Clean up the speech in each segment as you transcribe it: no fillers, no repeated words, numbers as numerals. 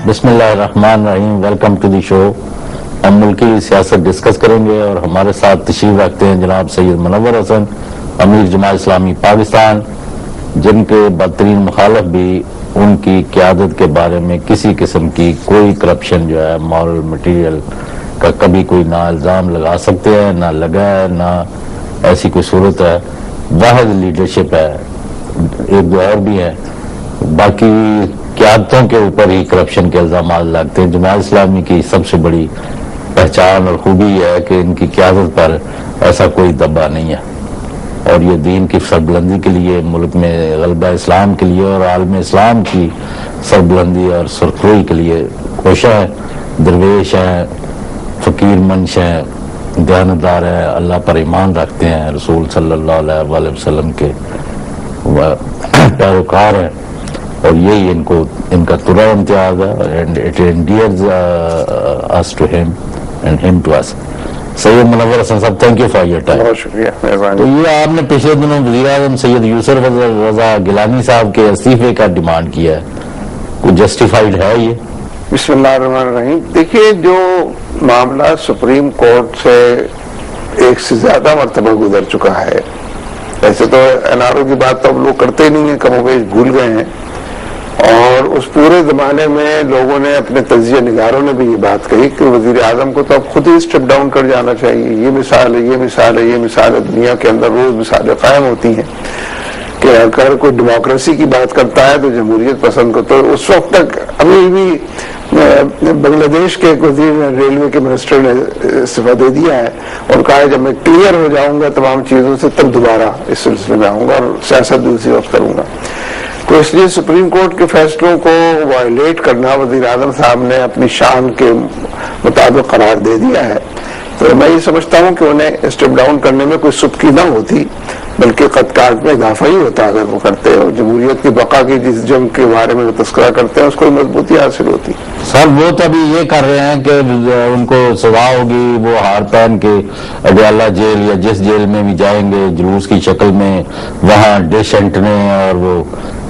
بسم اللہ الرحمن الرحیم، ویلکم ٹو دی شو۔ ہم ملکی سیاست ڈسکس کریں گے اور ہمارے ساتھ تشریف رکھتے ہیں جناب سید منور حسن، امیر جماعت اسلامی پاکستان، جن کے بدترین مخالف بھی ان کی قیادت کے بارے میں کسی قسم کی کوئی کرپشن جو ہے مورل مٹیریل کا کبھی کوئی نہ الزام لگا سکتے ہیں، نہ لگا ہے، نہ ایسی کوئی صورت ہے۔ واحد لیڈرشپ ہے، ایک دو اور بھی ہے، باقی قیادتوں کے اوپر ہی کرپشن کے الزامات لگتے ہیں۔ جماعت اسلامی کی سب سے بڑی پہچان اور خوبی ہے کہ ان کی قیادت پر ایسا کوئی دبا نہیں ہے، اور یہ دین کی سربلندی کے لیے، ملک میں غلبہ اسلام کے لیے اور عالم اسلام کی سربلندی اور سرخروئی کے لیے کوشاں ہیں، درویش ہیں، فقیر منش ہیں، دیانتدار ہیں، اللہ پر ایمان رکھتے ہیں، رسول صلی اللہ علیہ وآلہ وسلم کے پیروکار ہیں، اور یہی ان کا ترا امتیاز ہے، and it endears us to him and him to us۔ سید منور حسن صاحب، thank you for your time. بہت شکریہ، مہربانی۔ تو یہ آپ نے پچھلے دنوں وزیر اعظم سید یوسف رضا گیلانی صاحب کے استعفے کا ڈیمانڈ کیا ہے، کوئی جسٹیفائڈ ہے یہ؟ بسم اللہ الرحمن الرحیم۔ دیکھیے، جو معاملہ سپریم کورٹ سے ایک سے زیادہ مرتبہ گزر چکا ہے، ایسے تو این آر او کی بات تو اب لوگ کرتے نہیں ہیں، کم و بیش بھول گئے ہیں، اور اس پورے زمانے میں لوگوں نے، اپنے تجزیہ نگاروں نے بھی یہ بات کہی کہ وزیر اعظم کو تو اب خود ہی اسٹیپ ڈاؤن کر جانا چاہیے۔ یہ مثال ہے، یہ مثال ہے، یہ مثال ہے، دنیا کے اندر روز مثالیں قائم ہوتی ہیں کہ اگر کوئی ڈیموکریسی کی بات کرتا ہے تو جمہوریت پسند کو، تو اس وقت تک ابھی بھی بنگلہ دیش کے ایک وزیر ریلوے کے منسٹر نے استعفیٰ دے دیا ہے اور کہا ہے جب میں کلیئر ہو جاؤں گا تمام چیزوں سے تب دوبارہ اس سلسلے میں آؤں گا اور سیاست دوسری وقت کروں گا۔ تو اس لیے سپریم کورٹ کے فیصلوں کو وائلیٹ کرنا وزیر اعظم صاحب نے اپنی شان کے مطابق قرار دے دیا ہے۔ تو میں یہ سمجھتا ہوں کہ انہیں اسٹیپ ڈاؤن کرنے میں کوئی سبکی نہ ہوتی، بلکہ قد کاٹ میں اضافہ ہی ہوتا اگر وہ کرتے، اور جمہوریت کی بقا کی جس جنگ کے بارے میں وہ تذکرہ کرتے ہیں اس کو مضبوطی حاصل ہوتی۔ سر وہ تو ابھی یہ کر رہے ہیں کہ ان کو سزا ہوگی، وہ ہار پہن کے اڈیالہ جیل یا جس جیل میں بھی جائیں گے جلوس کی شکل میں، وہاں ڈش اینٹنے اور وہ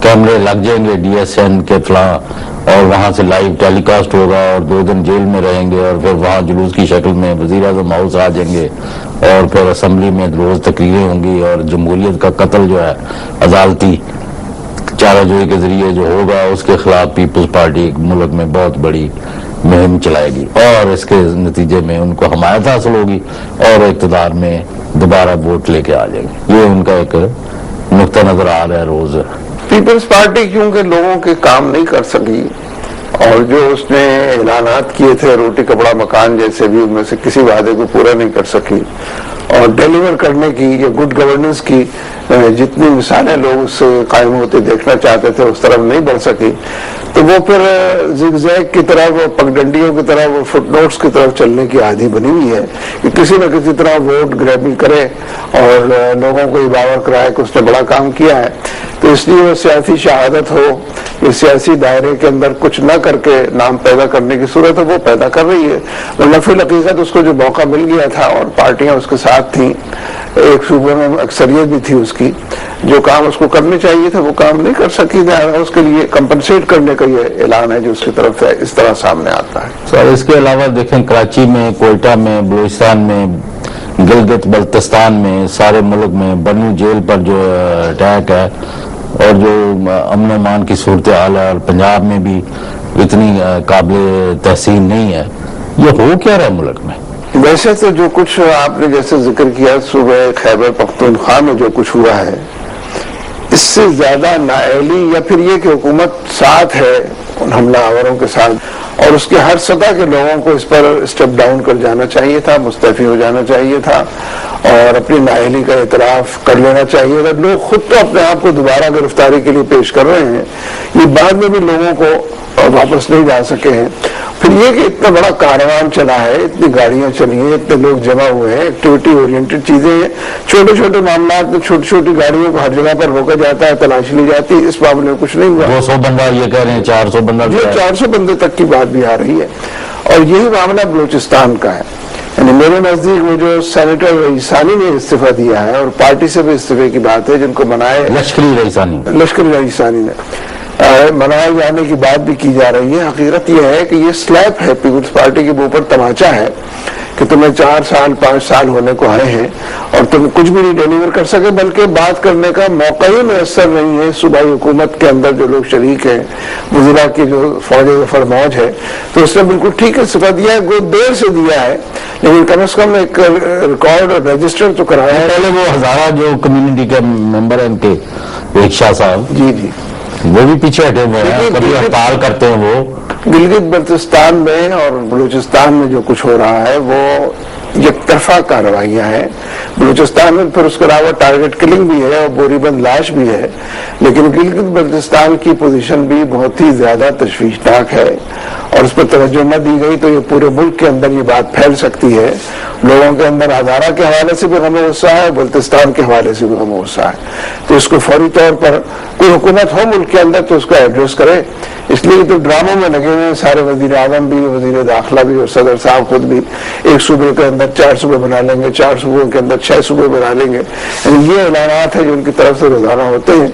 کیمرے لگ جائیں گے ڈی ایس این کے فلاں، اور وہاں سے لائیو ٹیلی کاسٹ ہوگا، اور 2 دن جیل میں رہیں گے، اور پھر وہاں جلوس کی شکل میں وزیر اعظم ہاؤس آ جائیں گے، اور پھر اسمبلی میں روز تقریریں ہوں گی، اور جمہوریت کا قتل جو ہے عدالتی چارہ جوئی کے ذریعے جو ہوگا اس کے خلاف پیپلز پارٹی ملک میں بہت بڑی مہم چلائے گی، اور اس کے نتیجے میں ان کو حمایت حاصل ہوگی اور اقتدار میں دوبارہ ووٹ لے کے آ جائیں گے۔ یہ ان کا ایک نقطہ نظر آ رہا ہے روز۔ پیپلز پارٹی کیونکہ لوگوں کے کام نہیں کر سکی، اور جو اس نے اعلانات کیے تھے روٹی کپڑا مکان جیسے بھی، ان میں سے کسی وعدے کو پورا نہیں کر سکی، اور ڈیلیور کرنے کی یا گڈ گورننس کی جتنی مثالیں لوگ اس سے قائم ہوتے دیکھنا چاہتے تھے اس طرف نہیں بڑھ سکی، تو وہ پھر زگ زیگ کی طرح، وہ پگڈنڈیوں کی طرح، وہ فٹ نوٹس کی طرف چلنے کی عادی بنی ہوئی ہے کہ کسی نہ کسی طرح ووٹ گریبنگ کرے اور لوگوں کو یہ باور کرائے کہ اس نے بڑا کام کیا ہے۔ تو اس لیے وہ سیاسی شہادت ہو، اس سیاسی دائرے کے اندر کچھ نہ کر کے نام پیدا کرنے کی صورت ہے وہ پیدا کر رہی ہے، ورنہ فی الحقیقت اس کو جو موقع مل گیا تھا اور پارٹیاں اس کے ساتھ تھیں، ایک صوبے میں اکثریت بھی تھی اس کی، جو کام اس کو کرنے چاہیے تھا وہ کام نہیں کر سکی، اس کے لیے کمپنسیٹ کرنے کا یہ اعلان ہے جو اس کی طرف سے اس طرح سامنے آتا ہے۔ سر اس کے علاوہ دیکھیں کراچی میں، کوئٹہ میں، بلوچستان میں، گلگت بلتستان میں، سارے ملک میں بنو جیل پر جو اٹیک ہے اور جو امن و امان کی صورتحال ہے، اور پنجاب میں بھی اتنی قابل تحسین نہیں ہے، یہ ہو کیا رہا ہے ملک میں؟ ویسے تو جو کچھ آپ نے جیسے ذکر کیا صوبہ خیبر پختونخوا میں جو کچھ ہوا ہے، اس سے زیادہ نااہلی یا پھر یہ کہ حکومت ساتھ ہے ان حملہ آوروں کے ساتھ، اور اس کے ہر سطح کے لوگوں کو اس پر اسٹیپ ڈاؤن کر جانا چاہیے تھا، مستعفی ہو جانا چاہیے تھا، اور اپنی نااہلی کا اعتراف کر لینا چاہیے تھا۔ لوگ خود تو اپنے آپ کو دوبارہ گرفتاری کے لیے پیش کر رہے ہیں، یہ بعد میں بھی لوگوں کو واپس نہیں جا سکے ہیں۔ پھر یہ کہ اتنا بڑا کاروان چلا ہے، اتنی گاڑیاں چلی ہیں، اتنے لوگ جمع ہوئے ہیں، ایکٹیویٹی اورینٹڈ چیزیں ہیں، چھوٹے چھوٹے معاملات میں چھوٹی چھوٹی گاڑیوں کو ہر جگہ پر روکا جاتا ہے، تلاشی لی جاتی ہے، اس معاملے میں کچھ نہیں ہوا۔ 200 بندہ یہ کہہ رہے ہیں 400 بندہ، یہ 400 بندے تک کی بات بھی آ رہی ہے، اور یہی معاملہ بلوچستان کا ہے۔ یعنی میرے نزدیک وہ جو سینیٹر رئیسانی نے استعفیٰ دیا ہے، اور پارٹی سے بھی استعفے کی بات ہے جن کو بنائے لشکری رئیسانی نے، منائے جانے کی بات بھی کی جا رہی ہے. حقیقت یہ ہے کہ یہ سلیپ ہے پیپلز پارٹی کے اوپر، تماچا ہے کہ تمہیں 4 سال 5 سال ہونے کو آئے ہیں اور تم کچھ بھی نہیں ڈیلیور کر سکے، بلکہ بات کرنے کا موقع ہی میسر نہیں ہے. صوبائی حکومت کے اندر جو لوگ شریک ہیں، وزراء کی جو فوج ظفر موج ہے، تو اس نے بالکل ٹھیک ہے صفحہ دیا ہے، وہ دیر سے دیا ہے لیکن کم از کم ایک ریکارڈ اور رجسٹر تو کرایا ہے. پہلے وہ ہزارہ جو کمیونٹی کے ممبر ہیں ان کے ایک شاہ صاحب، جی جی، وہ بھی پیچھے ہٹے ہوئے ہیں، کبھی ہڑتال کرتے ہیں. وہ گلگت بلتستان میں اور بلوچستان میں جو کچھ ہو رہا ہے وہ یک طرفہ کارروائیاں ہیں. بلوچستان میں پھر اس کے علاوہ ٹارگٹ کلنگ بھی ہے اور بوری بند لاش بھی ہے، لیکن گلگت بلتستان کی پوزیشن بھی بہت ہی زیادہ تشویشناک ہے اور اس پر توجہ نہ دی گئی تو یہ پورے ملک کے اندر یہ بات پھیل سکتی ہے. لوگوں کے اندر ہزارہ کے حوالے سے بھی غم و غصہ ہے، بلتستان کے حوالے سے بھی غم و غصہ ہے. تو اس کو فوری طور پر کوئی حکومت ہو ملک کے اندر تو اس کو ایڈریس کرے. اس لیے تو ڈراموں میں لگے ہوئے ہیں سارے، وزیر اعظم بھی، وزیر داخلہ بھی اور صدر صاحب خود بھی. ایک صوبے کے اندر 4 صوبے بنا لیں گے، 4 صوبوں کے اندر 6 صوبے بنا لیں گے. یعنی یہ اعلانات ہیں جو ان کی طرف سے روزانہ ہوتے ہیں،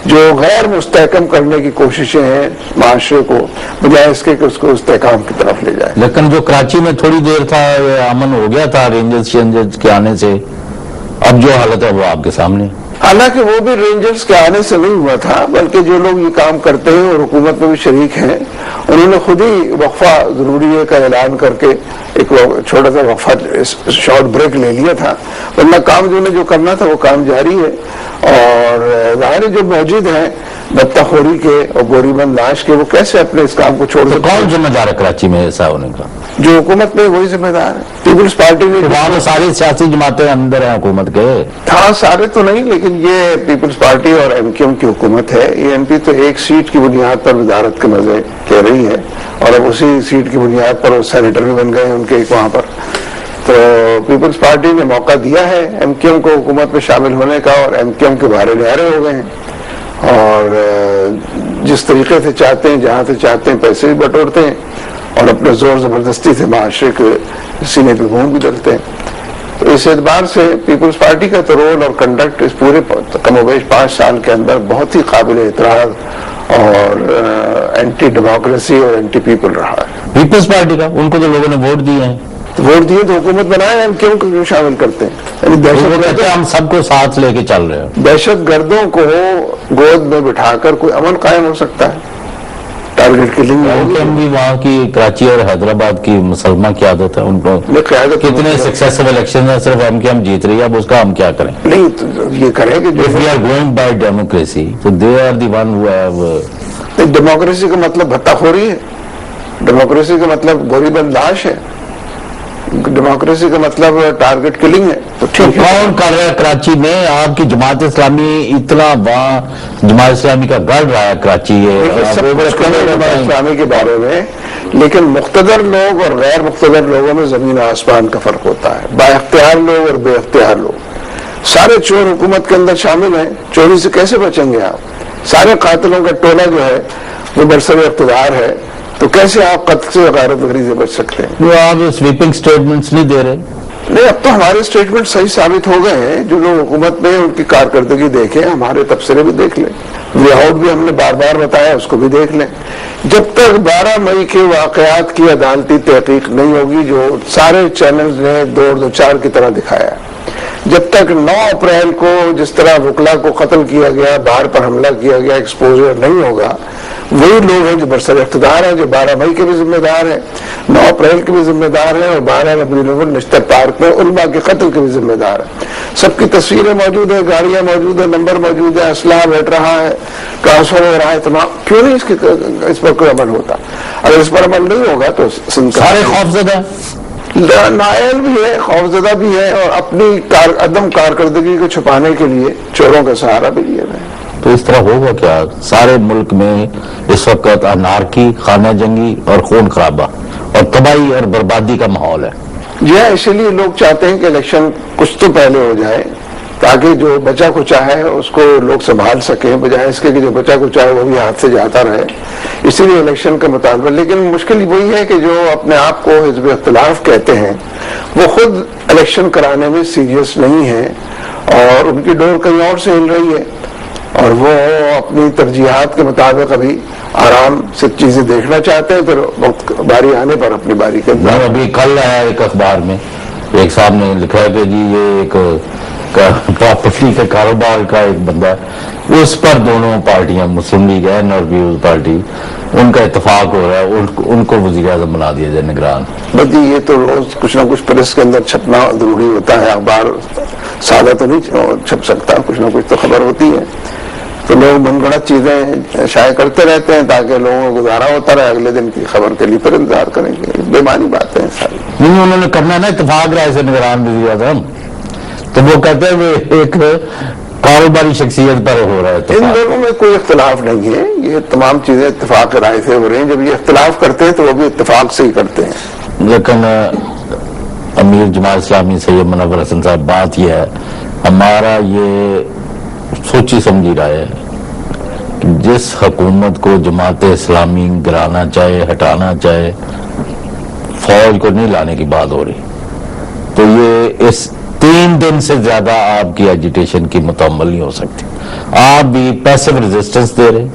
جو غیر مستحکم کرنے کی کوششیں ہیں معاشرے کو، بجائے اس کے کہ اس کو استحکام کی طرف لے جائے. لیکن جو کراچی میں تھوڑی دیر تھا امن ہو گیا تھا رینجرز کے آنے سے، اب جو حالت ہے وہ آپ کے سامنے. حالانکہ وہ بھی رینجرز کے آنے سے نہیں ہوا تھا، بلکہ جو لوگ یہ کام کرتے ہیں اور حکومت میں بھی شریک ہیں، انہوں نے خود ہی وقفہ ضروری ہے کا اعلان کر کے ایک چھوٹا سا وقفہ شارٹ بریک لے لیا تھا. ورنہ کام جو انہیں جو کرنا تھا وہ کام جاری ہے. اور ظاہر جو موجود ہیں بطخوری کے اور گوری بند لاش کے، وہ کیسے اپنے اس کام کو چھوڑ سکتے ہیں؟ کون ذمہ دار ہے کراچی میں ایسا ہونے کا؟ جو حکومت میں وہی ذمہ دار ہے. پیپلز پارٹی نے وہاں میں ساری سیاسی جماعتیں اندر ہیں حکومت کے. ہاں سارے تو نہیں، لیکن یہ پیپلز پارٹی اور ایم کیو ایم کی حکومت ہے. یہ ایم پی تو ایک سیٹ کی بنیاد پر وزارت کے مزے کہہ رہی ہے اور اب اسی سیٹ کی بنیاد پر وہ سینیٹر بھی بن گئے ہیں ان کے ایک وہاں پر. تو پیپلز پارٹی نے موقع دیا ہے ایم کیو ایم کو حکومت میں شامل ہونے کا، اور ایم کیو ایم کے بارے نہرے ہو گئے ہیں اور جس طریقے سے چاہتے ہیں جہاں سے چاہتے ہیں پیسے بھی بٹورتے ہیں اور اپنے زور زبردستی سے معاشرے کے سینے پہ گھونٹ بھی ڈلتے ہیں. اس اعتبار سے پیپلز پارٹی کا تو رول اور کنڈکٹ اس پورے کم و بیش 5 سال کے اندر بہت ہی قابل اعتراض اور اینٹی ڈیموکریسی اور اینٹی پیپل رہا ہے. پیپلز پارٹی کا ان کو تو لوگوں نے ووٹ دیے ہیں، ووٹ دیے تو حکومت بنائے، ہم کیوں شامل کرتے ہیں؟ یعنی ہم سب کو ساتھ لے کے چل رہے ہیں. دہشت گردوں کو گود میں بٹھا کر کوئی امن قائم ہو سکتا ہے؟ ٹارگٹ کلنگ ہم بھی وہاں کی کراچی اور حیدرآباد کی مسلمہ قیادت ہے، ان کو کتنے سکسیسفل الیکشن ہیں، صرف ایم کیو ایم جیت رہی ہے. اب اس کا ہم کیا کریں؟ نہیں تو یہ کریں کہ If we are going by democracy, so they are the one who have democracy کا مطلب بھتہ خوری ہے، ڈیموکریسی کا مطلب گوری بند لاش ہے، ڈیموکریسی کا مطلب ٹارگٹ کلنگ ہے. تو ٹھیک ہے، کون کر رہا ہے کراچی میں؟ آپ کی جماعت اسلامی اتنا وہاں جماعت اسلامی کا گڑھ رہا ہے کراچی. جماعت اسلامی کے بارے میں، لیکن مقتدر لوگ اور غیر مقتدر لوگوں میں زمین و آسمان کا فرق ہوتا ہے. با اختیار لوگ اور بے اختیار لوگ، سارے چور حکومت کے اندر شامل ہیں. چوری سے کیسے بچیں گے آپ؟ سارے قاتلوں کا ٹولہ جو ہے وہ برسر اقتدار ہے، تو کیسے آپ قتل سے غارت گری سے بچ سکتے ہیں؟ وہ آپ سویپنگ سٹیٹمنٹس نہیں دے رہے. نہیں، اب تو ہمارے سٹیٹمنٹ صحیح ثابت ہو گئے ہیں. جو لوگ حکومت میں ان کی کارکردگی دیکھیں، ہمارے تبصرے بھی دیکھ لیں، وے آؤٹ بھی ہم نے بار بار بتایا، اس کو بھی دیکھ لیں. جب تک 12 مئی کے واقعات کی عدالتی تحقیق نہیں ہوگی، جو سارے چینلز نے 2-4 کی طرح دکھایا، جب تک 9 اپریل کو جس طرح وکلا کو قتل کیا گیا، بار پر حملہ کیا گیا، ایکسپوجر نہیں ہوگا، وہی لوگ ہیں جو برسر اقتدار ہیں، جو 12 مئی کے بھی ذمہ دار ہیں، 9 اپریل کے بھی ذمہ دار ہیں، اور 12 ربیع الاول نشتر پارک میں علماء کے قتل کے بھی ذمہ دار ہیں. سب کی تصویریں موجود ہیں، گاڑیاں موجود ہیں، نمبر موجود ہے، اسلحہ بیٹھ رہا ہے، ٹرانسفر ہو رہا ہے. تمام کیوں نہیں اس پر کوئی عمل ہوتا؟ اگر اس پر عمل نہیں ہوگا تو سارے خوفزدہ نائل بھی ہے، خوفزدہ بھی ہے، اور اپنی عدم کارکردگی کو چھپانے کے لیے چوروں کا سہارا بھی لیے ہوئے ہیں. تو اس طرح ہوگا کیا؟ سارے ملک میں اس وقت انارکی، خانہ جنگی اور خون خرابہ اور تباہی اور بربادی کا ماحول ہے. یہ اسی لیے لوگ چاہتے ہیں کہ الیکشن کچھ تو پہلے ہو جائے، تاکہ جو بچا کچھ ہے اس کو لوگ سنبھال سکیں، بجائے اس کے کہ جو بچا کچھ ہے وہ بھی ہاتھ سے جاتا رہے. اسی لیے الیکشن کا مطالبہ. لیکن مشکل وہی ہے کہ جو اپنے آپ کو حزب اختلاف کہتے ہیں، وہ خود الیکشن کرانے میں سیریس نہیں ہے اور ان کی ڈور کہیں اور سے ہل رہی ہے. اور وہ اپنی ترجیحات کے مطابق ابھی آرام سے چیزیں دیکھنا چاہتے ہیں، پھر وقت باری آنے پر اپنی باری کے میں ابھی کل آیا ایک اخبار میں ایک صاحب نے لکھا ہے کہ جی یہ ایک پراپرٹی کے کاروبار کا ایک بندہ ہے، اس پر دونوں پارٹیاں مسلم لیگ اینڈ اور پیپلز پارٹی ان کا اتفاق ہو رہا ہے، ان کو وزیر اعظم بنا دیا جائے نگران۔ بس یہ تو روز کچھ نہ کچھ پریس کے اندر چھپنا ضروری ہوتا ہے، اخبار سادہ تو نہیں چھپ سکتا، کچھ نہ کچھ تو خبر ہوتی ہے، تو لوگ من گھڑت چیزیں شائع کرتے رہتے ہیں تاکہ لوگوں کو گزارا ہوتا رہے، اگلے دن کی خبر کے لیے پھر انتظار کریں گے، بے معنی باتیں ساری۔ نہیں، انہوں نے کرنا نا اتفاق رائے سے نگران وزیر اعظم، تو وہ کہتے ہیں وہ ایک کاروباری شخصیت پر ہو رہا ہے۔ ان دونوں میں کوئی اختلاف نہیں ہے، یہ تمام چیزیں اتفاق رائے سے ہو رہی ہیں، جب یہ اختلاف کرتے ہیں تو وہ بھی اتفاق سے ہی کرتے ہیں۔ لیکن امیر جماعت اسلامی سید منور حسن صاحب، بات یہ ہے، ہمارا یہ سوچی سمجھی رائے ہے کہ جس حکومت کو جماعت اسلامی گرانا چاہے، ہٹانا چاہے، فوج کو نہیں لانے کی بات ہو رہی، تو یہ اس 3 دن سے زیادہ آپ کی ایجیٹیشن کی مکمل نہیں ہو سکتی۔ آپ بھی پیسو ریزسٹنس دے رہے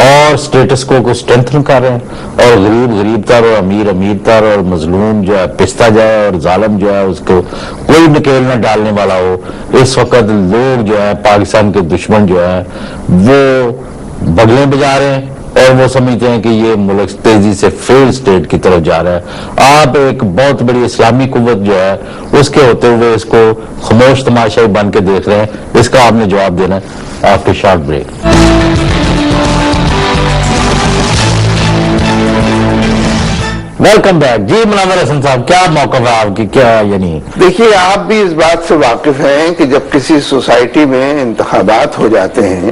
اور سٹیٹس کو اسٹرینتھن کر رہے ہیں، اور غریب غریب تر اور امیر امیر تر اور مظلوم جو ہے پستا جائے اور ظالم جو ہے اس کو کوئی نکیل نہ ڈالنے والا ہو۔ اس وقت لوگ جو ہے پاکستان کے دشمن جو ہے وہ بغلیں بجا رہے ہیں اور وہ سمجھتے ہیں کہ یہ ملک تیزی سے فیل سٹیٹ کی طرف جا رہا ہے۔ آپ ایک بہت بڑی اسلامی قوت جو ہے اس کے ہوتے ہوئے اس کو خاموش تماشائی بن کے دیکھ رہے ہیں، اس کا آپ نے جواب دینا ہے after short break. Welcome back جی منور حسن صاحب، کیا موقف ہے آپ کی؟ کیا یعنی دیکھیے، آپ بھی اس بات سے واقف ہیں کہ جب کسی سوسائٹی میں انتخابات ہو جاتے ہیں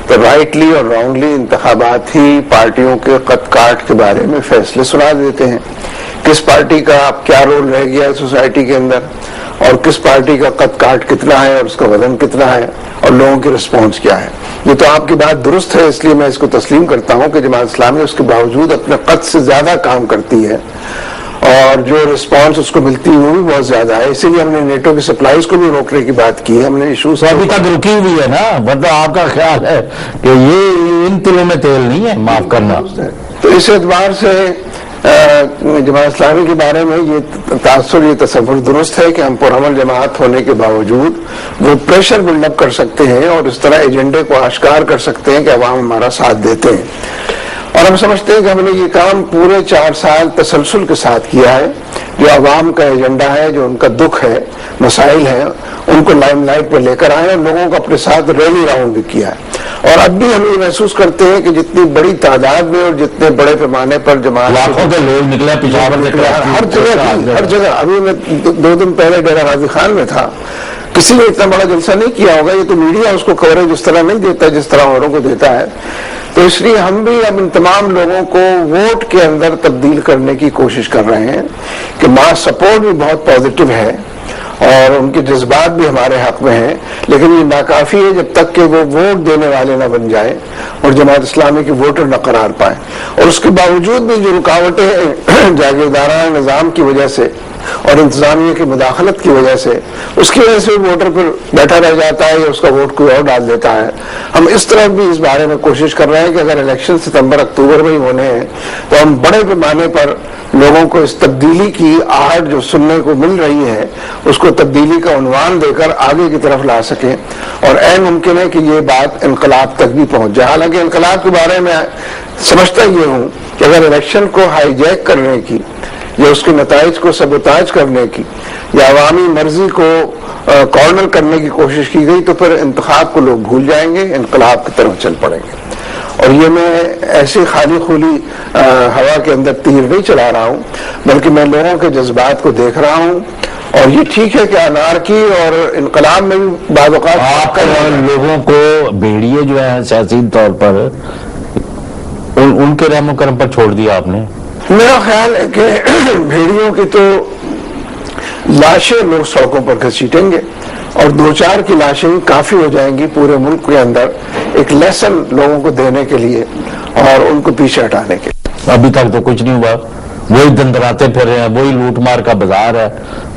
تو رائٹلی اور رانگلی انتخابات ہی پارٹیوں کے قد کاٹ کے بارے میں فیصلے سنا دیتے ہیں، کس پارٹی کا اب کیا رول رہ گیا ہے سوسائٹی کے اندر، اور کس پارٹی کا قد کاٹ کتنا ہے اور اس کا وزن کتنا ہے اور لوگوں کی رسپانس کیا ہے۔ یہ تو آپ کی بات درست ہے، اس لیے میں اس کو تسلیم کرتا ہوں کہ جماعت اسلامی اس کے باوجود اپنے قد سے زیادہ کام کرتی ہے اور جو رسپانس اس کو ملتی ہے وہ بھی بہت زیادہ ہے، اسی لیے ہم نے نیٹو کی سپلائیز کو بھی روکنے کی بات کی ہے، ہم نے ایشوز ابھی تک رکی ہوئی ہے نا، مطلب آپ کا خیال ہے کہ یہ ان تلوں میں تیل نہیں ہے، معاف کرنا۔ تو اس اعتبار سے جماعت اسلامی کے بارے میں یہ تاثر، یہ تصور درست ہے کہ ہم پرامن جماعت ہونے کے باوجود وہ پریشر بلڈ اپ کر سکتے ہیں اور اس طرح ایجنڈے کو آشکار کر سکتے ہیں کہ عوام ہمارا ساتھ دیتے ہیں، اور ہم سمجھتے ہیں کہ ہم نے یہ کام پورے 4 سال تسلسل کے ساتھ کیا ہے۔ جو عوام کا ایجنڈا ہے، جو ان کا دکھ ہے، مسائل ہیں، ان کو لائم لائٹ پہ لے کر آئے اور لوگوں کو اپنے ساتھ ریلی راؤنڈ بھی کیا ہے، اور اب بھی ہم یہ محسوس کرتے ہیں کہ جتنی بڑی تعداد میں اور جتنے بڑے پیمانے پر جماعت لاکھوں کے لوگ نکلے پشاور سے، ہر جگہ۔ ابھی میں 2 دن پہلے ڈیرہ غازی خان میں تھا، کسی نے اتنا بڑا جلسہ نہیں کیا ہوگا، یہ تو میڈیا اس کو کوریج اس طرح نہیں دیتا جس طرح اوروں کو دیتا ہے، تو اس لیے ہم بھی اب ان تمام لوگوں کو ووٹ کے اندر تبدیل کرنے کی کوشش کر رہے ہیں کہ ماس سپورٹ بھی بہت پازیٹو ہے اور ان کے جذبات بھی ہمارے حق میں ہیں، لیکن یہ ناکافی ہے جب تک کہ وہ ووٹ دینے والے نہ بن جائیں اور جماعت اسلامی کے ووٹر نہ قرار پائیں، اور اس کے باوجود بھی جو رکاوٹیں جاگیردارانہ نظام کی وجہ سے اور انتظامیہ کی مداخلت کی وجہ سے، اس کی وجہ سے ووٹر پھر بیٹھا رہ جاتا ہے یا اس کا ووٹ کوئی اور ڈال دیتا ہے۔ ہم اس طرح بھی اس بارے میں کوشش کر رہے ہیں کہ اگر الیکشن ستمبر اکتوبر میں ہی ہونے ہیں تو ہم بڑے پیمانے پر لوگوں کو اس تبدیلی کی آہٹ جو سننے کو مل رہی ہے اس کو تبدیلی کا عنوان دے کر آگے کی طرف لا سکیں، اور عین ممکن ہے کہ یہ بات انقلاب تک بھی پہنچ جائے۔ حالانکہ انقلاب کے بارے میں سمجھتا یہ ہوں کہ اگر الیکشن کو ہائی جیک کرنے کی یا اس کے نتائج کو سبوتاج کرنے کی یا عوامی مرضی کو کارنر کرنے کی کوشش کی گئی تو پھر انتخاب کو لوگ بھول جائیں گے، انقلاب کی طرف چل پڑیں گے۔ اور یہ میں ایسی خالی خولی ہوا کے اندر تیر نہیں چلا رہا ہوں، بلکہ میں لوگوں کے جذبات کو دیکھ رہا ہوں، اور یہ ٹھیک ہے کہ انارکی اور انقلاب میں بھی بعض اوقات آپ لوگوں کو بیڑیے جو ہیں سیاسی طور پر ان کے رحم و کرم پر چھوڑ دیا آپ نے؟ میرا خیال ہے کہ بھیڑیوں کی تو لاشیں لوگ سڑکوں پر گھسیٹیں گے اور 2-4 کی لاشیں کافی ہو جائیں گی پورے ملک کے اندر ایک لیسن لوگوں کو دینے کے لیے اور ان کو پیچھے ہٹانے کے لیے۔ ابھی تک تو کچھ نہیں ہوا، وہی دندراتے پھر رہے ہیں، وہی لوٹ مار کا بازار ہے،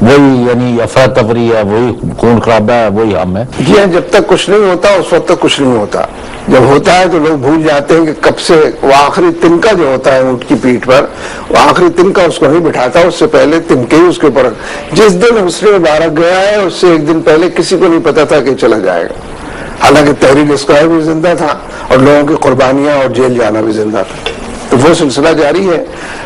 وہی یعنی افراتفری ہے، وہی خون خرابہ ہے، وہی ہم ہے. جی ہاں، جب تک کچھ نہیں ہوتا اس وقت تک کچھ نہیں ہوتا. جب ہوتا ہے تو لوگ بھول جاتے ہیں کہ کب سے وہ آخری تنکا جو ہوتا ہے اونٹ کی پیٹھ پر، وہ آخری تنکا اس کو نہیں بٹھاتا، اس سے پہلے تنکے ہی اس کے اوپر. جس دن حسن مبارک گیا ہے اس سے ایک دن پہلے کسی کو نہیں پتا تھا کہ چلا جائے گا. حالانکہ تحریک اسکوائر بھی زندہ تھا اور لوگوں کی قربانیاں اور جیل جانا بھی زندہ تھا. تو وہ سلسلہ جاری ہے.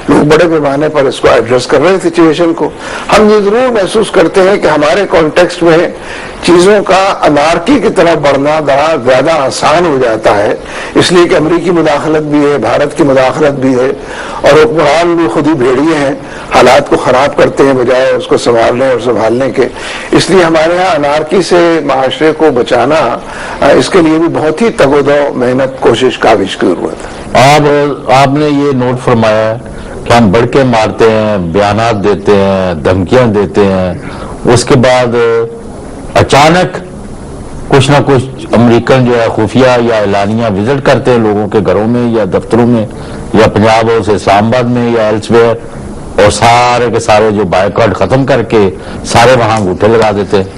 لوگ بڑے پیمانے پر اس کو ایڈریس کر رہے ہیں سچویشن کو. ہم یہ ضرور محسوس کرتے ہیں کہ ہمارے کانٹیکسٹ میں چیزوں کا انارکی کی طرف بڑھنا بڑا زیادہ آسان ہو جاتا ہے، اس لیے کہ امریکی مداخلت بھی ہے، بھارت کی مداخلت بھی ہے، اور حکمران بھی خود ہی بھیڑیے ہیں، حالات کو خراب کرتے ہیں بجائے اس کو سنبھالنے اور سنبھالنے کے. اس لیے ہمارے ہاں انارکی سے معاشرے کو بچانا، اس کے لیے بھی بہت ہی تگ و دو، محنت، کوشش، کاوش کی ضرورت ہے. آپ نے یہ نوٹ فرمایا کہ ہم بڑھ کے مارتے ہیں، بیانات دیتے ہیں، دھمکیاں دیتے ہیں، اس کے بعد اچانک کچھ نہ کچھ امریکن جو ہے خفیہ یا اعلانیہ وزٹ کرتے ہیں لوگوں کے گھروں میں یا دفتروں میں یا پنجاب سے اسلام آباد میں یا ایلس ویئر، اور سارے کے سارے جو بائیکاٹ ختم کر کے سارے وہاں انگوٹھے لگا دیتے ہیں.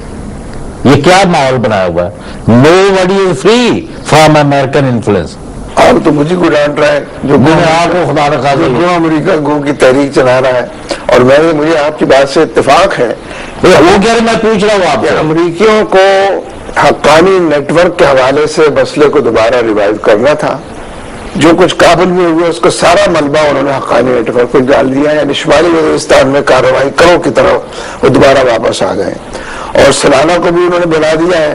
یہ کیا ماحول بنایا ہوا ہے؟ Nobody is free from American influence. اور تو مجھے کو ڈانٹ رہا ہے جو آپ کو خدا رکھا جو امریکہ گو کی تحریک چلا رہا ہے. اور مجھے آپ کی بات سے اتفاق ہے. وہ کہہ رہے میں پوچھ رہا ہوں آپ سے، امریکیوں کو حقانی نیٹ ورک کے حوالے سے مسئلے کو دوبارہ ریوائیو کرنا تھا. جو کچھ کابل میں ہوا اس کو سارا ملبہ انہوں نے حقانی نیٹ ورک پہ ڈال دیا، یعنی شمالی وزیرستان میں کارروائی کرو کی طرف وہ دوبارہ واپس آ گئے. اور سلانہ کو بھی انہوں نے بنا دیا ہے.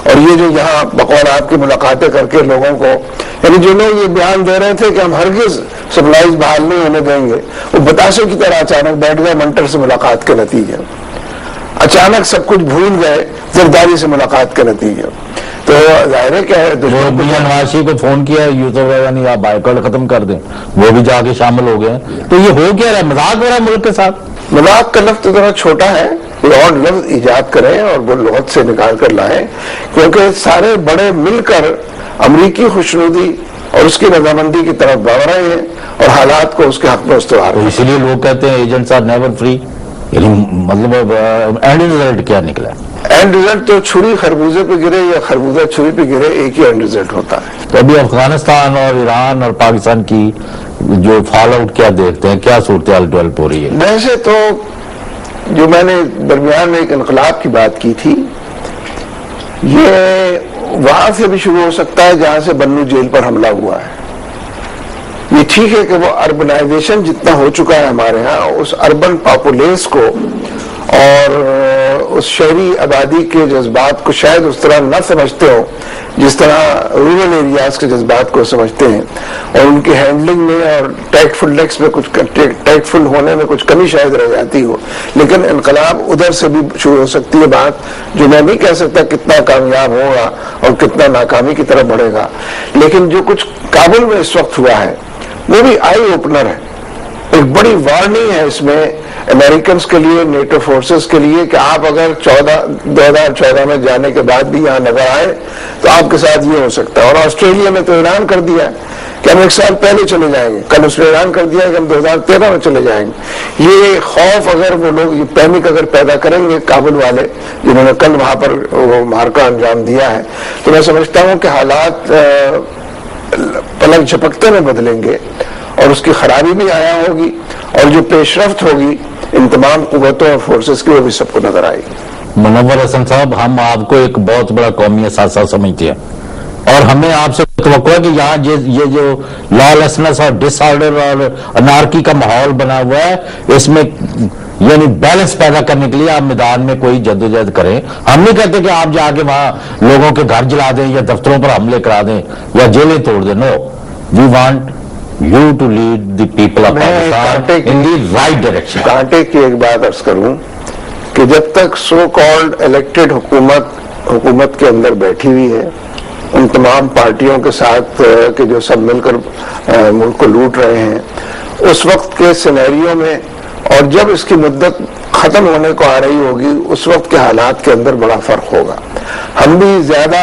اور یہ جو یہاں بقول آپ کی ملاقاتیں کر کے لوگوں کو، یعنی جو لوگ یہ بیان دے رہے تھے کہ ہم ہرگز سپلائز بحال نہیں ہونے دیں گے، وہ بتاشے کی طرح اچانک بیٹھ گئے منٹر سے ملاقات کے نتیجے. اچانک سب کچھ بھول گئے زرداری سے ملاقات کے نتیجے. تو ظاہر ہے کہ میاں نواز شریف کو فون کیا یوسف یعنی آپ بائیکاٹ ختم کر دیں، وہ بھی جا کے شامل ہو گئے. تو یہ ہو کیا رہا ہے؟ مذاق ہو رہا ہے ملک کے ساتھ؟ مذاق کا لفظ ذرا چھوٹا ہے، کوئی اور لفظ ایجاد کریں اور وہ لغت سے نکال کر لائیں، کیونکہ سارے بڑے مل کر امریکی خوشنودی اور اس کی رضامندی کی طرف بڑھ رہے ہیں اور حالات کو اس کے حق میں استوار. تو اسی لیے لوگ کہتے ہیں ایجنٹس آر نیور فری. یعنی مطلب اینڈ رزلٹ کیا نکلا؟ اینڈ رزلٹ تو چھری خربوزے پہ گرے یا خربوزہ چھری پہ گرے، ایک ہی اینڈ رزلٹ ہوتا ہے. تو ابھی افغانستان اور ایران اور پاکستان کی جو فال آؤٹ کیا دیکھتے ہیں، کیا صورتحال ڈیولپ ہو رہی ہے؟ ویسے تو جو میں نے درمیان میں ایک انقلاب کی بات کی تھی، یہ وہاں سے بھی شروع ہو سکتا ہے جہاں سے بنو جیل پر حملہ ہوا ہے. یہ ٹھیک ہے کہ وہ اربنائزیشن جتنا ہو چکا ہے ہمارے ہاں، اس اربن پاپولیس کو اور اس شہری آبادی کے جذبات کو شاید اس طرح نہ سمجھتے ہو جس طرح رورل ایریاز کے جذبات کو سمجھتے ہیں، اور ان کی ہینڈلنگ میں اور ٹیکٹفلنیس میں ٹیکٹفل ہونے میں کچھ کمی شاید رہ جاتی ہو. لیکن انقلاب ادھر سے بھی شروع ہو سکتی ہے بات، جو میں نہیں کہہ سکتا کتنا کامیاب ہوگا اور کتنا ناکامی کی طرف بڑھے گا. لیکن جو کچھ کابل میں اس وقت ہوا ہے وہ بھی آئی اوپنر ہے، ایک بڑی وارننگ ہے اس میں امریکنز کے لیے، نیٹو فورسز کے لیے، کہ آپ اگر 2014 میں جانے کے بعد بھی یہاں نظر آئے تو آپ کے ساتھ یہ ہو سکتا ہے. اور آسٹریلیا نے تو اعلان کر دیا ہے کہ ہم 1 سال پہلے چلے جائیں گے. کل اس نے اعلان کر دیا کہ ہم 2013 میں چلے جائیں گے. یہ خوف اگر وہ لوگ، یہ پینک اگر پیدا کریں گے کابل والے جنہوں نے کل وہاں پر وہ مارکا انجام دیا ہے، تو میں سمجھتا ہوں کہ حالات پلک جھپکتے میں بدلیں گے اور اس کی خرابی بھی آیا ہوگی، اور جو پیش رفت ہوگی ان تمام قوتوں اور فورسز کی وہ بھی سب کو نظر آئے گی. منور حسن صاحب، ہم آپ کو ایک بہت بڑا قومی اثاثہ سمجھتے ہیں، اور ہمیں آپ سے توقع ہے کہ یہاں یہ جو لا لیسنس اور ڈس آرڈر اور انارکی کا ماحول بنا ہوا ہے، اس میں یعنی بیلنس پیدا کرنے کے لیے آپ میدان میں کوئی جدوجہد کریں. ہم نہیں کہتے کہ آپ جا کے وہاں لوگوں کے گھر جلا دیں یا دفتروں پر حملے کرا دیں یا جیلیں توڑ دیں. No, we want you to lead the people of Pakistan in the right direction. کانٹے کی ایک بات عرض کروں کہ جب تک سو کالڈ الیکٹڈ حکومت کے اندر بیٹھی ہوئی ہے، ان تمام پارٹیوں کے ساتھ کہ جو سب مل کر ملک کو لوٹ رہے ہیں، اس وقت کے سینیریو میں، اور جب اس کی مدت ختم ہونے کو آ رہی ہوگی، اس وقت کے حالات کے اندر بڑا فرق ہوگا. ہم بھی زیادہ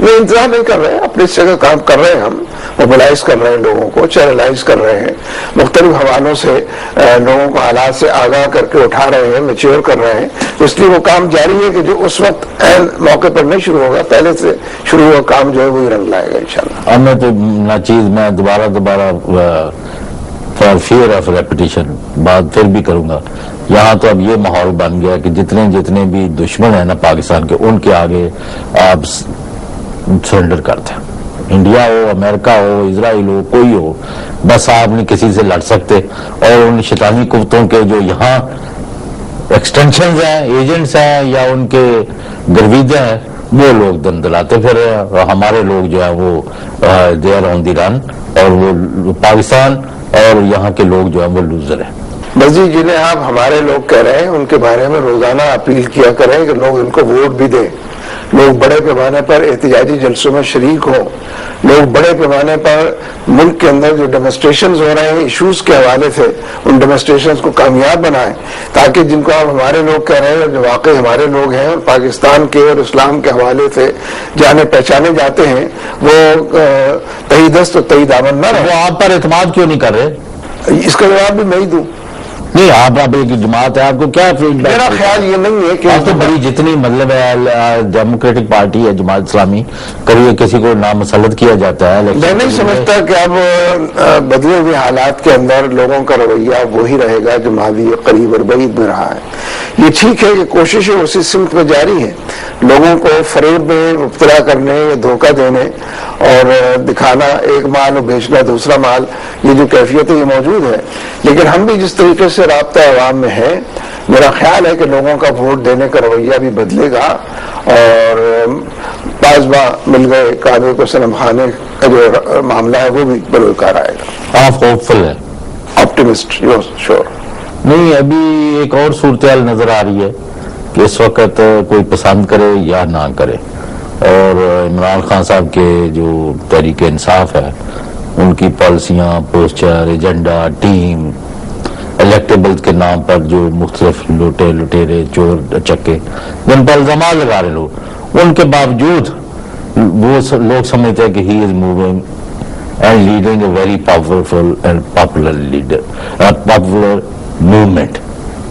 نہیں انتظار نہیں کر رہے ہیں، اپنی جگہ کام کر رہے ہیں، ہم موبلائز کر رہے ہیں لوگوں کو، چینلائز کر رہے ہیں، مختلف حوالوں سے لوگوں کو حالات سے آگاہ کر کے اٹھا رہے ہیں، میچور کر رہے ہیں. تو اس لیے وہ کام جاری ہے کہ جو اس وقت موقع پر نہیں شروع ہوگا، پہلے سے شروع ہوا کام جو ہے وہی رنگ لائے گا انشاءاللہ. اب میں تو ناچیز میں دوبارہ فار فیئر آف ریپیٹیشن بات پھر بھی کروں گا. یہاں تو اب یہ ماحول بن گیا کہ جتنے بھی دشمن ہیں نا پاکستان کے، ان کے آگے آپ سرنڈر کرتے ہیں. انڈیا ہو، امریکہ ہو، اسرائیل ہو، کوئی ہو، بس آپ نہیں کسی سے لڑ سکتے. اور ان شیطانی قوتوں کے جو یہاں ایکسٹینشنز ہیں، ایجنٹس ہیں، یا ان کے گرویدے ہیں، وہ لوگ دن دلاتے پھر رہے ہیں. اور ہمارے لوگ جو ہیں وہ دے آر آن دی رن، اور وہ پاکستان اور یہاں کے لوگ جو ہیں وہ لوزر ہیں. بس جی، جنہیں آپ ہمارے لوگ کہہ رہے ہیں ان کے بارے میں روزانہ اپیل کیا کریں کہ لوگ ان کو ووٹ بھی دیں، لوگ بڑے پیمانے پر احتجاجی جلسوں میں شریک ہوں، لوگ بڑے پیمانے پر ملک کے اندر جو ڈیمونسٹریشنز ہو رہے ہیں ایشوز کے حوالے سے ان ڈیمونسٹریشنز کو کامیاب بنائیں، تاکہ جن کو آپ ہمارے لوگ کہہ رہے ہیں جو واقعی ہمارے لوگ ہیں اور پاکستان کے اور اسلام کے حوالے سے جانے پہچانے جاتے ہیں، وہ تہی دست اور تہی دامن نہ رہیں. وہ آپ پر اعتماد کیوں نہیں کر رہے؟ اس کا جواب بھی میں ہی دوں. نہیں، آپ ایک جماعت ہے، آپ کو کیا میرا خیال یہ نہیں ہے کہ آپ تو بڑی جتنی مطلب ہے ڈیموکریٹک پارٹی ہے جماعت اسلامی، کبھی کسی کو نامسلط کیا جاتا ہے. میں نہیں سمجھتا کہ اب بدلے ہوئے حالات کے اندر لوگوں کا رویہ وہی رہے گا جو ماضی قریب اور بعید میں رہا ہے. یہ ٹھیک ہے کہ کوششیں اسی سمت میں جاری ہیں، لوگوں کو فریب میں مبتلا کرنے یا دھوکہ دینے اور دکھانا ایک مال اور بیچنا دوسرا مال، یہ جو کیفیت ہے یہ موجود ہے. لیکن ہم بھی جس طریقے سے رابطہ عوام میں ہے، میرا خیال ہے کہ لوگوں کا ووٹ دینے کا رویہ بھی بدلے گا، اور بازبا مل گئے کعبے کو صنم خانے کا جو معاملہ ہے وہ بھی بروکار آئے گا. آپ ہوپفل ہیں؟ آپٹیمسٹ، شور. نہیں، ابھی ایک اور صورتحال نظر آ رہی ہے کہ اس وقت کوئی پسند کرے یا نہ کرے، اور عمران خان صاحب کے جو تحریک انصاف ہے ان کی پالیسیاں، پوسچر، ایجنڈا، ٹیم، الیکٹیبل کے نام پر جو مختلف لٹیرے چور چکے جن پر الزامات لگا رہے لوگ، ان کے باوجود وہ لوگ سمجھتے ہیں کہ he is moving and leading a very powerful and popular movement.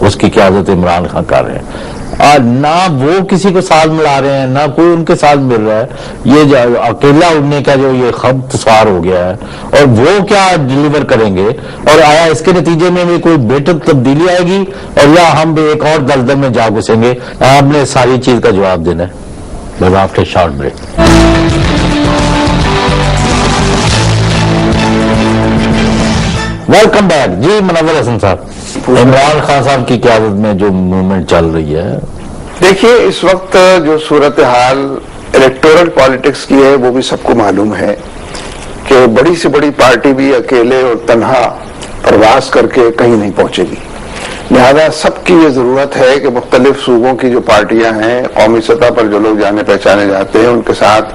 اس کی قیادت عمران خان کر رہے ہیں، اور نہ وہ کسی کو ساتھ ملا رہے ہیں، نہ کوئی ان کے ساتھ مل رہا ہے. یہ جو اکیلا اڑنے کا جو یہ خبت سوار ہو گیا ہے، اور وہ کیا ڈیلیور کریں گے، اور آیا اس کے نتیجے میں بھی کوئی بیٹر تبدیلی آئے گی، اور یا ہم بھی ایک اور دلدل میں جا گھسیں گے؟ آپ نے ساری چیز کا جواب دینا ہے. بس after short break. Welcome back. جی منور حسن صاحب، عمران خان صاحب کی قیادت میں جو موومنٹ چل رہی ہے، دیکھیے اس وقت جو صورتحال الیکٹورل پالیٹکس کی ہے وہ بھی سب کو معلوم ہے کہ بڑی سے بڑی پارٹی بھی اکیلے اور تنہا پرواز کر کے کہیں نہیں پہنچے گی. لہذا سب کی یہ ضرورت ہے کہ مختلف صوبوں کی جو پارٹیاں ہیں، قومی سطح پر جو لوگ جانے پہچانے جاتے ہیں، ان کے ساتھ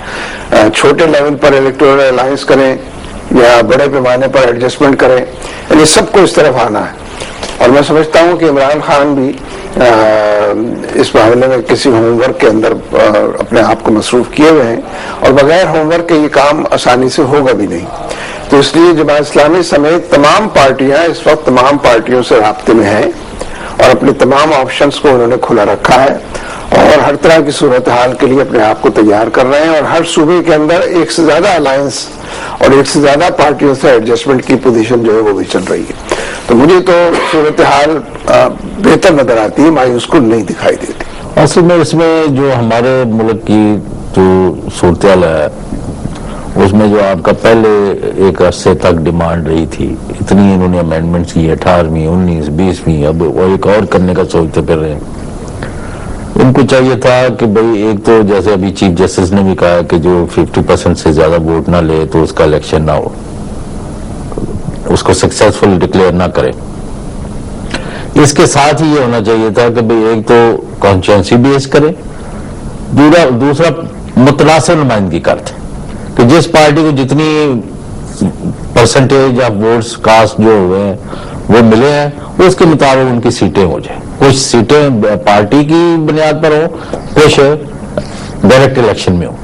چھوٹے لیول پر الیکٹورل الائنس کریں یا بڑے پیمانے پر ایڈجسٹمنٹ کریں، یعنی سب کو اس طرف آنا ہے. اور میں سمجھتا ہوں کہ عمران خان بھی اس معاملے میں کسی ہوم ورک کے اندر اپنے آپ کو مصروف کیے ہوئے ہیں، اور بغیر ہوم ورک کے یہ کام آسانی سے ہوگا بھی نہیں. تو اس لیے جماعت اسلامی سمیت تمام پارٹیاں اس وقت تمام پارٹیوں سے رابطے میں ہیں، اور اپنے تمام آپشنز کو انہوں نے کھلا رکھا ہے، اور ہر طرح کی صورتحال کے لیے اپنے آپ کو تیار کر رہے ہیں، اور ہر صوبے کے اندر ایک سے زیادہ الائنس اور ایک سے زیادہ پارٹیوں سے ایڈجسٹمنٹ کی پوزیشن جو ہے وہ بھی چل رہی ہے. تو مجھے تو صورتحال بہتر نظر آتی ہے، مایوس کن نہیں دکھائی دیتی. اصل میں اس میں جو ہمارے ملک کی جو صورتحال ہے اس میں جو آپ کا پہلے ایک عرصے تک ڈیمانڈ رہی تھی، اتنی انہوں نے امینڈمنٹس کی، 18ویں 19 20ویں، اب وہ ایک اور کرنے کا سوچتے پھر رہے ہیں. ان کو چاہیے تھا کہ بھئی ایک تو جیسے ابھی چیف جسٹس نے بھی کہا کہ جو 50% سے زیادہ ووٹ نہ لے تو اس کا الیکشن نہ ہو، اس کو سکسیسفل ڈکلیئر نہ کرے. اس کے ساتھ ہی یہ ہونا چاہیے تھا کہ بھئی ایک تو کانسٹیچوئنسی بیس کرے، دوسرا متناسب نمائندگی کرتے کہ جس پارٹی کو جتنی پرسنٹیج آف ووٹس کاسٹ جو ہوئے ہیں وہ ملے ہیں اس کے مطابق ان کی سیٹیں ہو جائیں. کچھ سیٹیں پارٹی کی بنیاد پر ہوں، کچھ ڈائریکٹ الیکشن میں ہو،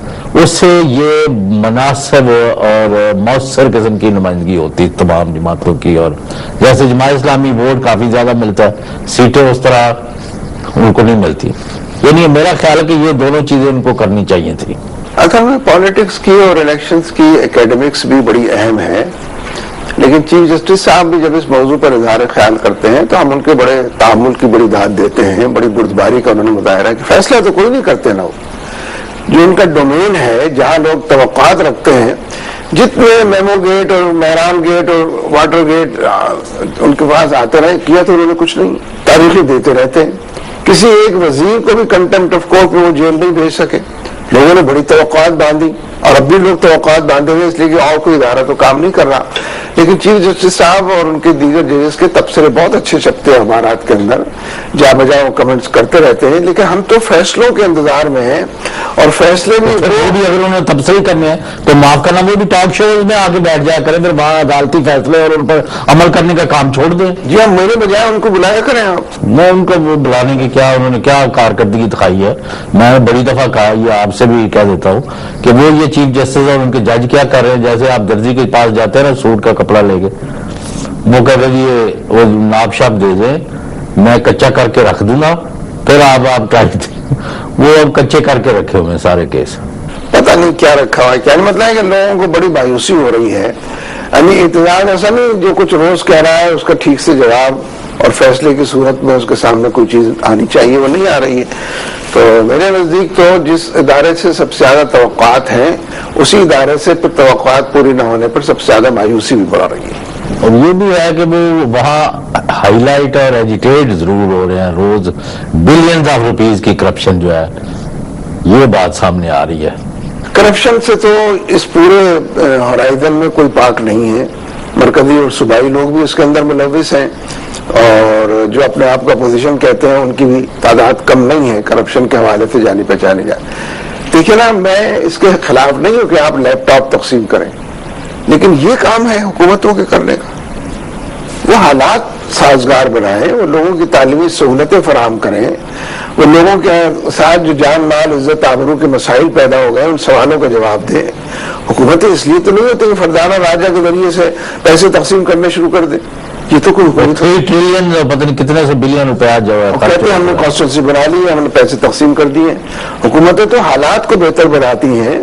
اس سے یہ مناسب اور مؤثر قسم کی نمائندگی ہوتی تمام جماعتوں کی، اور جیسے جماعت اسلامی ووٹ کافی زیادہ ملتا ہے، سیٹیں اس طرح ان کو نہیں ملتی. یعنی میرا خیال ہے کہ یہ دونوں چیزیں ان کو کرنی چاہیے تھی. اصل میں پالیٹکس کی اور الیکشنز کی اکیڈمکس بھی بڑی اہم ہے، لیکن چیف جسٹس صاحب بھی جب اس موضوع پر اظہار خیال کرتے ہیں تو ہم ان کے بڑے تعامل کی بڑی داد دیتے ہیں، بڑی بردباری کا انہوں نے مظاہرہ کہ فیصلہ تو کوئی نہیں کرتے نا، وہ جو ان کا ڈومین ہے جہاں لوگ توقعات رکھتے ہیں، جتنے میمو گیٹ اور مہران گیٹ اور واٹر گیٹ ان کے پاس آتے رہے، کیا تو انہوں نے کچھ نہیں، تاریخی دیتے رہتے ہیں. کسی ایک وزیر کو بھی کنٹمپٹ آف کورٹ میں وہ جیل نہیں بھیج سکے، لوگوں نے بڑی توقعات باندھی، اور اب بھی لوگ توقعات باندھے ہوئے اس لیے کہ اور کوئی ادارہ تو کام نہیں کر رہا. لیکن چیف جسٹس صاحب اور ان کے دیگر ججز کے تبصرے بہت اچھے چھپتے ہیں اخبارات کے اندر، جا بجا وہ کمنٹس کرتے رہتے ہیں، لیکن ہم تو فیصلوں کے انتظار میں ہیں، اور فیصلے میں وہ بھی اگر انہوں نے تبصرے کرنے ہیں تو معاف کرنا، وہ بھی ٹاک شوز میں آگے بیٹھ جایا کریں، پھر وہاں عدالتی فیصلے اور ان پر عمل کرنے کا کام چھوڑ دیں. جی ہم میرے بجائے ان کو بلایا کریں آپ. میں ان کو بلانے کی کیا، انہوں نے کیا کارکردگی دکھائی ہے. میں نے بڑی دفعہ کہا، یہ آپ سے بھی کہہ دیتا ہوں کہ وہ یہ چیف جسٹس اور ان کے جج کیا کر رہے ہیں، جیسے آپ درزی کے پاس جاتے ہیں نا سوٹ کا کپڑا لے کے، وہ کہہ رہے یہ وہ ناپ شاپ دے دیں، میں کچا کر کے رکھ دوں گا، پھر آپ ٹائٹ وہ اب کچے کر کے رکھے ہوئے سارے کیس. پتہ نہیں کیا رکھا ہوا ہے، کیا مطلب ہے کہ لوگوں کو بڑی مایوسی ہو رہی ہے. یعنی احتجاج ایسا نہیں جو کچھ روز کہہ رہا ہے اس کا ٹھیک سے جواب اور فیصلے کی صورت میں اس کے سامنے کوئی چیز آنی چاہیے، وہ نہیں آ رہی ہے. تو میرے نزدیک تو جس ادارے سے سب سے زیادہ توقعات ہیں اسی ادارے سے پھر توقعات پوری نہ ہونے پر سب سے زیادہ مایوسی بھی بڑھ رہی ہے. اور یہ بھی ہے کہ وہ وہاں ہائی لائٹ اور ایجیٹیٹ ضرور ہو رہے ہیں، روز بلینز آف روپیز کی کرپشن جو ہے یہ بات سامنے آ رہی ہے. کرپشن سے تو اس پورے ہورائزن میں کوئی پاک نہیں ہے، مرکزی اور صوبائی لوگ بھی اس کے اندر ملوث ہیں، اور جو اپنے آپ کا پوزیشن کہتے ہیں ان کی بھی تعداد کم نہیں ہے کرپشن کے حوالے سے جانی پہچانی جائے. دیکھیے نا، میں اس کے خلاف نہیں ہوں کہ آپ لیپ ٹاپ تقسیم کریں، لیکن یہ کام ہے حکومتوں کے کرنے کا. وہ حالات سازگار بنائیں، وہ لوگوں کی تعلیمی سہولتیں فراہم کریں، وہ لوگوں کے ساتھ جو جان مال عزت آبرو کے مسائل پیدا ہو گئے ان سوالوں کا جواب دیں. حکومتیں اس لیے تو نہیں ہوتی کہ فردانہ راجہ کے ذریعے سے پیسے تقسیم کرنے شروع کر دیں. یہ تو کوئی حکومت 3 ٹریلین پتہ نہیں کتنے سے بلین روپیہ جو ہے کہتے ہیں ہم نے کانسٹیٹوینسی بنا لی ہے، ہم نے پیسے تقسیم کر دیے. حکومتیں تو حالات کو بہتر بناتی ہیں،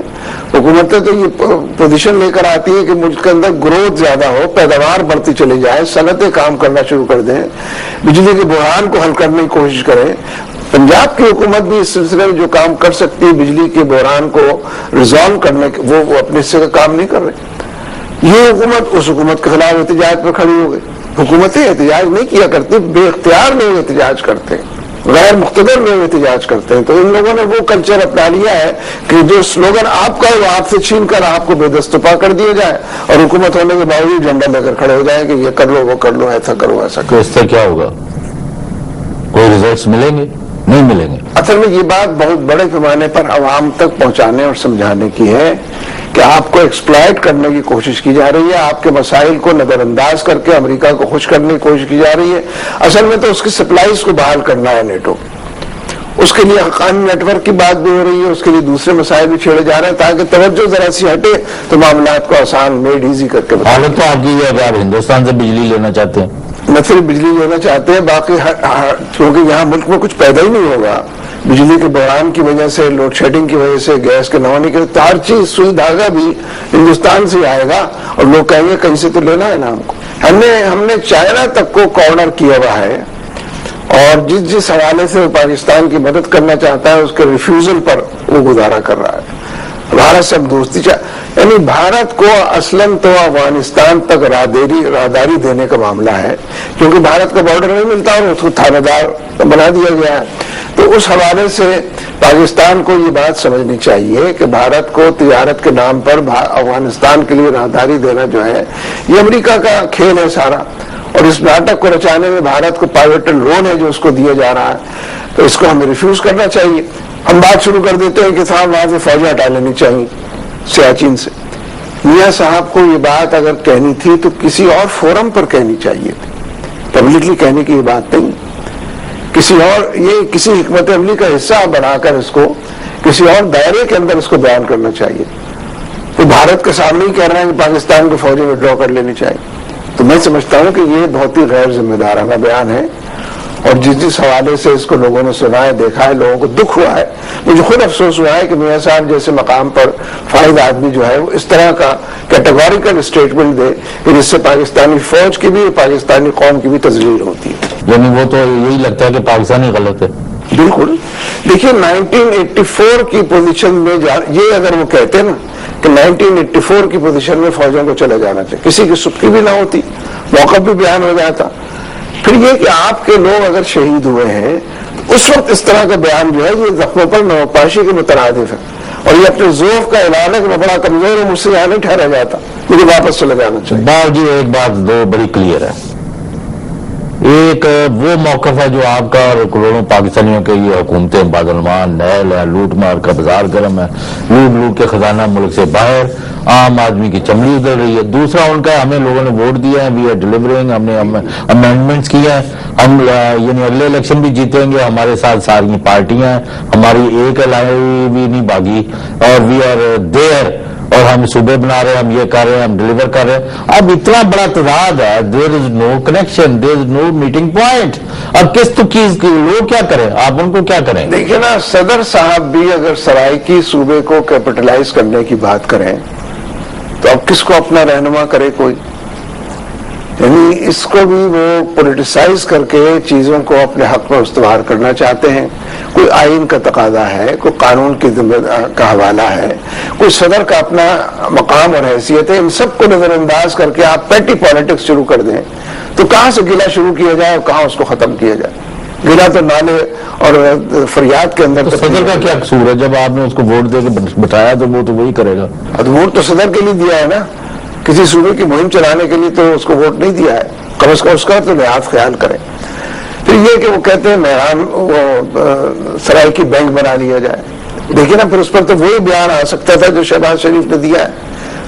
حکومتیں تو یہ پوزیشن لے کر آتی ہیں کہ ملک کے اندر گروتھ زیادہ ہو، پیداوار بڑھتی چلی جائے، صنعتیں کام کرنا شروع کر دیں، بجلی کے بحران کو حل کرنے کی کوشش کریں. پنجاب کی حکومت بھی اس سلسلے میں جو کام کر سکتی ہے بجلی کے بحران کو ریزالو کرنے وہ اپنے حصے کا کام نہیں کر رہے. یہ حکومت اس حکومت کے خلاف احتجاج پر کھڑی ہو گئی. حکومتیں احتجاج نہیں کیا کرتی، بے اختیار لوگ احتجاج کرتے ہیں، غیر مقتدر لوگ احتجاج کرتے ہیں. تو ان لوگوں نے وہ کلچر اپنا لیا ہے کہ جو سلوگن آپ کا ہے وہ آپ سے چھین کر آپ کو بے دست پا کر دیا جائے، اور حکومت ہونے کے باوجود جھنڈا لے کر کھڑے ہو جائیں کہ یہ کر لو وہ کر لو، ایسا کرو ایسا کرو. تو اس سے کیا ہوگا؟ کوئی ریزلٹس ملیں گے؟ نہیں ملیں گے. اصل میں یہ بات بہت بڑے پیمانے پر عوام تک پہنچانے اور سمجھانے کی ہے کہ آپ کو ایکسپلائٹ کرنے کی کوشش کی جا رہی ہے، آپ کے مسائل کو نظر انداز کر کے امریکہ کو خوش کرنے کی کوشش کی جا رہی ہے. اصل میں تو اس کی سپلائیز کو بحال کرنا ہے نیٹو، اس کے لیے حقانی نیٹ ورک کی بات بھی ہو رہی ہے، اس کے لیے دوسرے مسائل بھی چھیڑے جا رہے ہیں تاکہ توجہ ذرا سی ہٹے تو معاملات کو آسان میڈ ایزی کر کے حالت تو آپ کی ہے کہ آپ ہندوستان سے بجلی لینا چاہتے ہیں. نہ صرف بجلی لینا چاہتے ہیں، باقی کیونکہ یہاں ملک میں کچھ پیدا ہی نہیں ہوگا. بجلی کے بحران کی وجہ سے، لوڈ شیڈنگ کی وجہ سے، گیس کے نہ ہونے کی ہر چیز سوئی دھاگا بھی ہندوستان سے آئے گا، اور لوگ کہیں گے کہیں سے تو لینا ہے نا ہم کو. ہم نے چائنا تک کو کارنر کیا ہوا ہے، اور جس حوالے سے وہ پاکستان کی مدد کرنا چاہتا ہے اس کے ریفیوزل پر وہ گزارا کر رہا ہے. بھارت سے اب دوستی یعنی بھارت کو اصلاً تو افغانستان تک راہداری دینے کا معاملہ ہے، کیونکہ بھارت کا بارڈر نہیں ملتا اور اس کو تھانہ دار بنا دیا گیا ہے. تو اس حوالے سے پاکستان کو یہ بات سمجھنی چاہیے کہ بھارت کو تجارت کے نام پر افغانستان کے لیے راہداری دینا جو ہے یہ امریکہ کا کھیل ہے سارا، اور اس ناٹک کو رچانے میں بھارت کو پائیوٹل رول ہے جو اس کو دیا جا رہا ہے. تو اس کو ہمیں ریفیوز کرنا چاہیے. ہم بات شروع کر دیتے ہیں کہ صاحب وہاں سے فوجیں ہٹا لینی چاہیے سیاچین سے. میاں صاحب کو یہ بات اگر کہنی تھی تو کسی اور فورم پر کہنی چاہیے تھی، پبلکلی کہنے کی یہ بات نہیں. کسی حکمت عملی کا حصہ بنا کر اس کو کسی اور دائرے کے اندر اس کو بیان کرنا چاہیے. تو بھارت کے سامنے ہی کہہ رہے ہیں کہ پاکستان کو فوجیں وڈرا کر لینی چاہیے. تو میں سمجھتا ہوں کہ یہ بہت ہی غیر ذمہ دارانہ بیان ہے، اور جس حوالے سے اس کو لوگوں نے سنا ہے، دیکھا ہے، لوگوں کو دکھ ہوا ہے. مجھے خود افسوس ہوا ہے کہ میاں صاحب جیسے مقام پر فائد آدمی جو ہے وہ اس طرح کا کیٹیگوریکل اسٹیٹمنٹ دے کہ جس سے پاکستانی فوج کی بھی، پاکستانی قوم کی بھی تذلیل ہوتی ہے. یعنی وہ تو یہی لگتا ہے کہ پاکستانی غلط ہے. بالکل. دیکھیے 1984 کی پوزیشن میں یہ اگر وہ کہتے نا کہ 1984 کی پوزیشن میں فوجوں کو چلے جانا چاہیے، کسی کی سبکی بھی نہ ہوتی، موقع بھی بیان ہو جاتا. پھر یہ کہ آپ کے لوگ اگر شہید ہوئے ہیں اس وقت اس طرح کا بیان جو ہے یہ زخموں پر نوپاشی کے مترادف ہے، اور یہ اپنے ذوق کا اعلان ہے کہ میں بڑا کمزور ہوں، مجھ سے یہاں نہیں ٹھہرا جاتا، مجھے واپس چلے جانا چاہیے. باؤ جی ایک بات دو بڑی کلیئر ہے. ایک وہ موقف ہے جو آپ کا اور کروڑوں پاکستانیوں کے یہ حکومتیں بادلمان نیل ہے، لوٹ مار کا بازار گرم ہے، لوٹ کے خزانہ ملک سے باہر، عام آدمی کی چمڑی ادھر رہی ہے. دوسرا ان کا ہمیں لوگوں نے ووٹ دیا ہے، وی آر ڈیلیورنگ، ہم نے امینڈمنٹس کیے ہیں، ہم یعنی اگلے الیکشن بھی جیتیں گے، ہمارے ساتھ ساری پارٹیاں ہیں، ہماری ایک الائی بھی نہیں بھاگی، اور وی آر دیئر، اور ہم صوبے بنا رہے ہیں، ہم یہ کر رہے ہیں، ہم ڈیلیور کر رہے ہیں. اب اتنا بڑا تعداد ہے، دیر از نو کنیکشن، دیر از نو میٹنگ پوائنٹ. اب کس تو چیز کی لوگ کیا کریں، آپ ان کو کیا کریں؟ دیکھیں نا، صدر صاحب بھی اگر سرائیکی صوبے کو کیپٹلائز کرنے کی بات کریں تو اب کس کو اپنا رہنما کرے کوئی؟ یعنی اس کو بھی وہ پولیٹیسائز کر کے چیزوں کو اپنے حق میں استوار کرنا چاہتے ہیں. کوئی آئین کا تقاضا ہے، کوئی قانون کی کا حوالہ ہے، کوئی صدر کا اپنا مقام اور حیثیت ہے. ان سب کو نظر انداز کر کے آپ پیٹی پالیٹکس شروع کر دیں تو کہاں سے گلہ شروع کیا جائے اور کہاں اس کو ختم کیا جائے؟ گلہ تو نالے اور فریاد کے اندر. تو صدر کا کیا قصور ہے؟ جب آپ نے اس کو ووٹ دے کے بٹایا تو وہ تو وہی کرے گا. ووٹ تو صدر کے لیے دیا ہے نا، کسی صوبے کی مہم چلانے کے لیے تو اس کو ووٹ نہیں دیا ہے. کم از کم اس کا تو لحاظ خیال کریں. پھر یہ کہ وہ کہتے ہیں میران وہ سرائی کی بینک بنا لیا جائے. دیکھیں نا، پھر اس پر تو وہی بیان آ سکتا تھا جو شہباز شریف نے دیا ہے.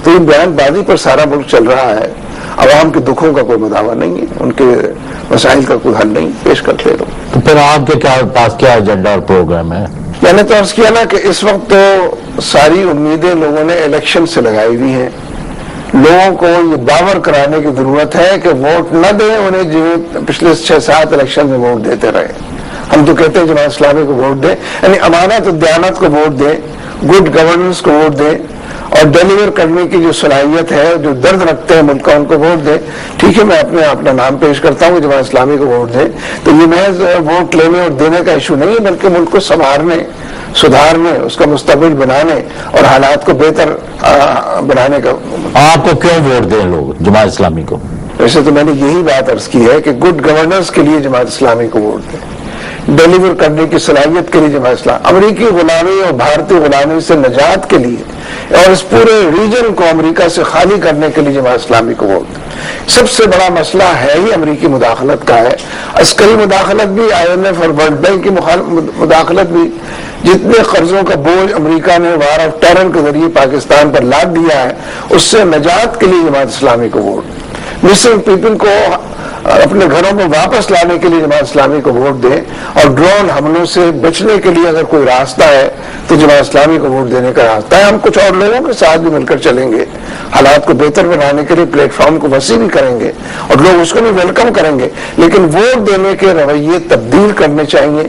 تو یہ بیان بازی پر سارا ملک چل رہا ہے. عوام کے دکھوں کا کوئی مداوع نہیں ہے، ان کے مسائل کا کوئی حل نہیں، پیش کر لے لو. تو پھر آپ کے پاس کیا ایجنڈا اور پروگرام ہے؟ میں نے تو عرض کیا نا کہ اس وقت تو ساری امیدیں لوگوں نے الیکشن سے لگائی ہوئی ہیں. لوگوں کو یہ باور کرانے کی ضرورت ہے کہ ووٹ نہ دیں انہیں جو پچھلے 6-7 الیکشن میں ووٹ دیتے رہے. ہم تو کہتے ہیں جماعت اسلامی کو ووٹ دیں، یعنی امانت و دیانت کو ووٹ دیں، گڈ گورننس کو ووٹ دیں، اور ڈیلیور کرنے کی جو صلاحیت ہے، جو درد رکھتے ہیں ملک کا، ان کو ووٹ دیں. ٹھیک ہے، میں اپنا نام پیش کرتا ہوں کہ جماعت اسلامی کو ووٹ دیں. تو یہ محض ووٹ لینے اور دینے کا ایشو نہیں ہے، بلکہ ملک کو سنوارنے، سدھارنے، اس کا مستقبل بنانے اور حالات کو بہتر بنانے کا. آپ کو کیوں ووٹ دیں لوگ جماعت اسلامی کو؟ ویسے تو میں نے یہی بات عرض کی ہے کہ گڈ گورننس کے لیے جماعت اسلامی کو ووٹ دیں، ڈیلیور کرنے کی صلاحیت کے لیے جماعت اسلامی، امریکی غلامی اور بھارتی غلامی سے نجات کے لیے، اور اس پورے ریجن کو امریکہ سے خالی کرنے کے لیے جماعت اسلامی کو ووٹ دیں. سب سے بڑا مسئلہ ہے ہی امریکی مداخلت کا ہے، عسکری مداخلت بھی، IMF اور ورلڈ بینک کی مداخلت بھی. جتنے قرضوں کا بوجھ امریکہ نے وار آف ٹیرر کے ذریعے پاکستان پر لاد دیا ہے، اس سے نجات کے لیے جماعت اسلامی کو ووٹ. مسنگ پیپل کو اپنے گھروں میں واپس لانے کے لیے جماعت اسلامی کو ووٹ دیں، اور ڈرون حملوں سے بچنے کے لیے اگر کوئی راستہ ہے تو جماعت اسلامی کو ووٹ دینے کا راستہ ہے. ہم کچھ اور لوگوں کے ساتھ بھی مل کر چلیں گے، حالات کو بہتر بنانے کے لیے پلیٹ فارم کو وسیع بھی کریں گے اور لوگ اس کو بھی ویلکم کریں گے. لیکن ووٹ دینے کے رویے تبدیل کرنے چاہیے.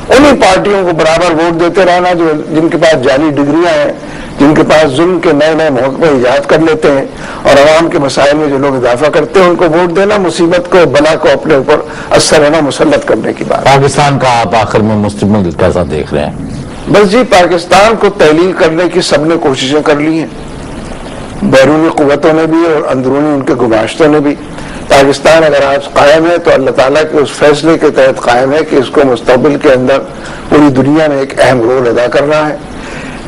انہی پارٹیوں کو برابر ووٹ دیتے رہنا جن کے پاس جعلی ڈگریاں ہیں، جن کے پاس ظلم کے نئے نئے محکمے ایجاد کر لیتے ہیں، اور عوام کے مسائل میں جو لوگ اضافہ کرتے ہیں ان کو ووٹ دینا مصیبت کو، بلا کو اپنے اوپر اثر ہونا مسلط کرنے کی بات. پاکستان کا آپ آخر میں مستقبل کیسا دیکھ رہے ہیں؟ بس جی، پاکستان کو تحلیل کرنے کی سب نے کوششیں کر لی ہیں، بیرونی قوتوں نے بھی اور اندرونی ان کے گماشتوں نے بھی. پاکستان اگر آج قائم ہے تو اللہ تعالیٰ کے اس فیصلے کے تحت قائم ہے کہ اس کو مستقبل کے اندر پوری دنیا میں ایک اہم رول ادا کرنا ہے.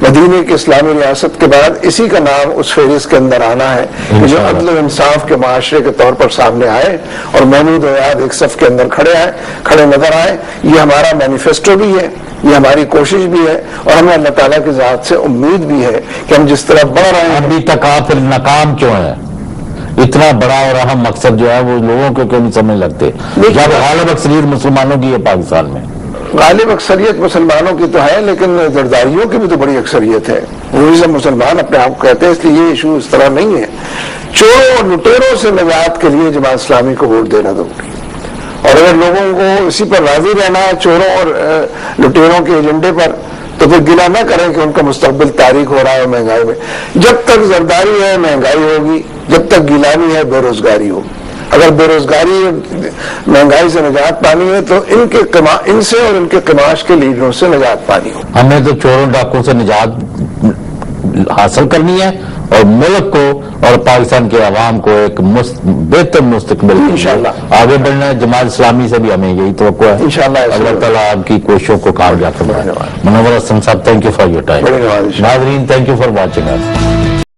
مدینے کی اسلامی ریاست کے بعد اسی کا نام اس فہرست کے اندر آنا ہے کہ جو عدل و انصاف کے معاشرے کے طور پر سامنے آئے اور محمود ویاد ایک صف کے اندر کھڑے نظر آئے. یہ ہمارا مینیفیسٹو بھی ہے، یہ ہماری کوشش بھی ہے، اور ہمیں اللہ تعالیٰ کی ذات سے امید بھی ہے کہ ہم جس طرح بڑھ رہے ہیں. ابھی تک آپ ناکام کیوں ہے؟ اتنا بڑا اور اہم مقصد جو ہے وہ لوگوں کو کیوں نہیں سمجھ لگتے جب غالب اکثریت مسلمانوں کی ہے پاکستان میں؟ غالب اکثریت مسلمانوں کی تو ہے، لیکن زرداریوں کی بھی تو بڑی اکثریت ہے، وہی سب مسلمان اپنے آپ کو کہتے ہیں، اس لیے یہ ایشو اس طرح نہیں ہے۔ چوروں اور لٹیروں سے نجات کے لیے جماعت اسلامی کو ووٹ دینا ضروری ہے، اور اگر لوگوں کو اسی پر راضی رہنا ہے، چوروں اور لٹیروں کے ایجنڈے پر، تو پھر گلا نہ کریں کہ ان کا مستقبل تاریک ہو رہا ہے مہنگائی میں۔ جب تک زرداری ہے مہنگائی ہوگی، جب تک گیلانی ہے بے روزگاری ہوگی۔ اگر بے روزگاری مہنگائی سے نجات پانی ہے تو ان سے اور ان کے قماش کے لیڈروں سے نجات پانی ہو۔ ہمیں تو چوروں ڈاکوں سے نجات حاصل کرنی ہے اور ملک کو اور پاکستان کے عوام کو ایک بہتر مستقبل انشاءاللہ آگے بڑھنا ہے۔ جماعت اسلامی سے بھی ہمیں یہی توقع ہے انشاءاللہ۔ اللہ تعالیٰ آپ کی کوششوں کو کامیاب کرے۔ منور حسن صاحب، thank you for your time. ناظرین، thank you for watching us.